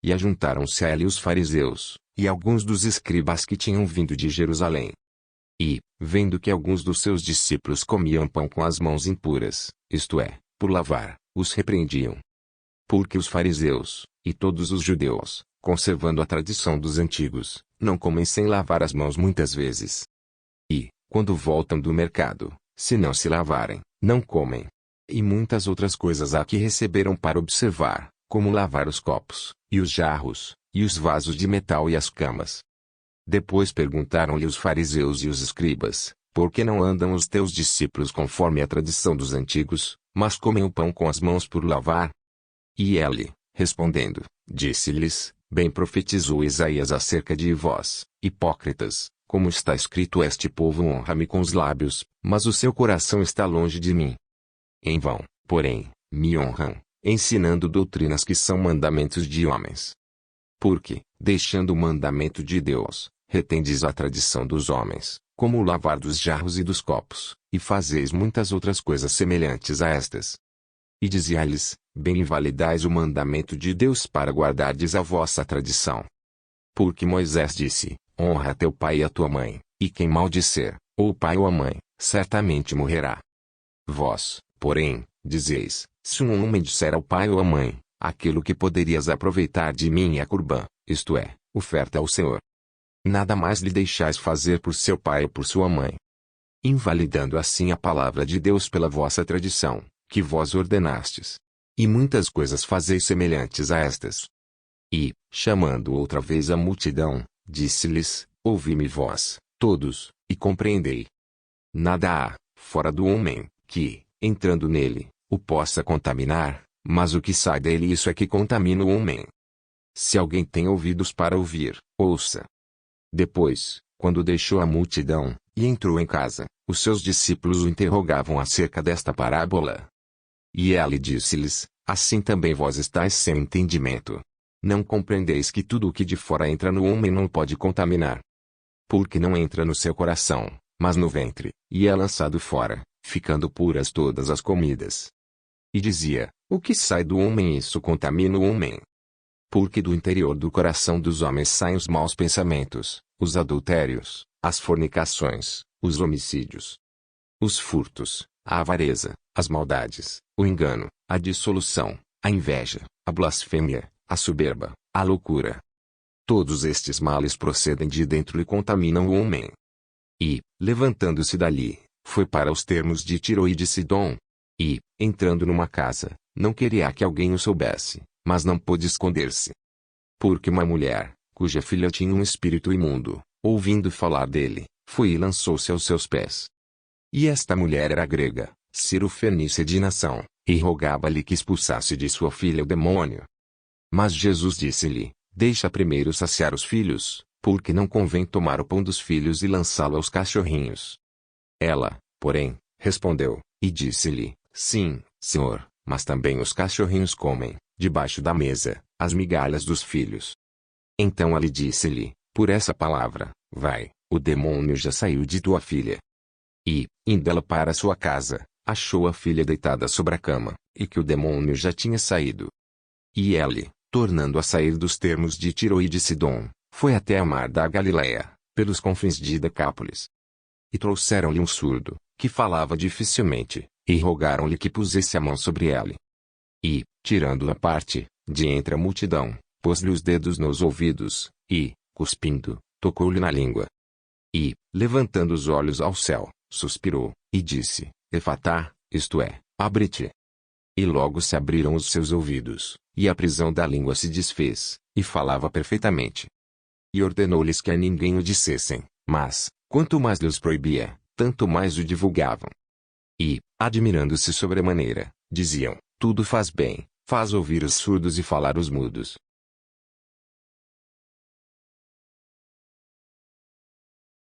E ajuntaram-se a ele os fariseus, e alguns dos escribas que tinham vindo de Jerusalém. E, vendo que alguns dos seus discípulos comiam pão com as mãos impuras, isto é, por lavar, os repreendiam. Porque os fariseus, e todos os judeus, conservando a tradição dos antigos, não comem sem lavar as mãos muitas vezes. E, quando voltam do mercado, se não se lavarem, não comem. E muitas outras coisas há que receberam para observar, como lavar os copos, e os jarros, e os vasos de metal e as camas. Depois perguntaram-lhe os fariseus e os escribas, por que não andam os teus discípulos conforme a tradição dos antigos, mas comem o pão com as mãos por lavar? E ele, respondendo, disse-lhes, bem profetizou Isaías acerca de vós, hipócritas, como está escrito: este povo honra-me com os lábios, mas o seu coração está longe de mim. Em vão, porém, me honram, ensinando doutrinas que são mandamentos de homens. Porque, deixando o mandamento de Deus, retendes a tradição dos homens, como o lavar dos jarros e dos copos, e fazeis muitas outras coisas semelhantes a estas. E dizia-lhes, bem invalidais o mandamento de Deus para guardardes a vossa tradição. Porque Moisés disse, honra teu pai e a tua mãe, e quem maldisser, ou o pai ou a mãe, certamente morrerá. Vós, porém, dizeis, se um homem disser ao pai ou à mãe, aquilo que poderias aproveitar de mim é Corbã, isto é, oferta ao Senhor. Nada mais lhe deixais fazer por seu pai ou por sua mãe. Invalidando assim a palavra de Deus pela vossa tradição, que vós ordenastes. E muitas coisas fazeis semelhantes a estas. E, chamando outra vez a multidão, disse-lhes, ouvi-me vós, todos, e compreendei. Nada há, fora do homem, que, entrando nele, o possa contaminar, mas o que sai dele isso é que contamina o homem. Se alguém tem ouvidos para ouvir, ouça. Depois, quando deixou a multidão, e entrou em casa, os seus discípulos o interrogavam acerca desta parábola. E ele disse-lhes, assim também vós estáis sem entendimento. Não compreendeis que tudo o que de fora entra no homem não pode contaminar. Porque não entra no seu coração, mas no ventre, e é lançado fora, ficando puras todas as comidas. E dizia, o que sai do homem isso contamina o homem. Porque do interior do coração dos homens saem os maus pensamentos, os adultérios, as fornicações, os homicídios, os furtos, a avareza, as maldades, o engano, a dissolução, a inveja, a blasfêmia, a soberba, a loucura. Todos estes males procedem de dentro e contaminam o homem. E, levantando-se dali, foi para os termos de Tiro e de Sidom. E, entrando numa casa, não queria que alguém o soubesse, mas não pôde esconder-se. Porque uma mulher, cuja filha tinha um espírito imundo, ouvindo falar dele, foi e lançou-se aos seus pés. E esta mulher era grega, Cirofenícia de nação, e rogava-lhe que expulsasse de sua filha o demônio. Mas Jesus disse-lhe, deixa primeiro saciar os filhos, porque não convém tomar o pão dos filhos e lançá-lo aos cachorrinhos. Ela, porém, respondeu, e disse-lhe, sim, Senhor, mas também os cachorrinhos comem, debaixo da mesa, as migalhas dos filhos. Então ele disse-lhe, por essa palavra, vai, o demônio já saiu de tua filha. E, indo ela para sua casa, achou a filha deitada sobre a cama, e que o demônio já tinha saído. E ele, tornando a sair dos termos de Tiro e de Sidom, foi até a mar da Galileia, pelos confins de Decápolis. E trouxeram-lhe um surdo, que falava dificilmente, e rogaram-lhe que pusesse a mão sobre ele. E, tirando-o à parte, de entre a multidão, pôs-lhe os dedos nos ouvidos, e, cuspindo, tocou-lhe na língua. E, levantando os olhos ao céu, suspirou, e disse, Efatá, isto é, abre-te. E logo se abriram os seus ouvidos, e a prisão da língua se desfez, e falava perfeitamente. E ordenou-lhes que a ninguém o dissessem, mas, quanto mais lhes proibia, tanto mais o divulgavam. E, admirando-se sobremaneira, diziam, tudo faz bem, faz ouvir os surdos e falar os mudos.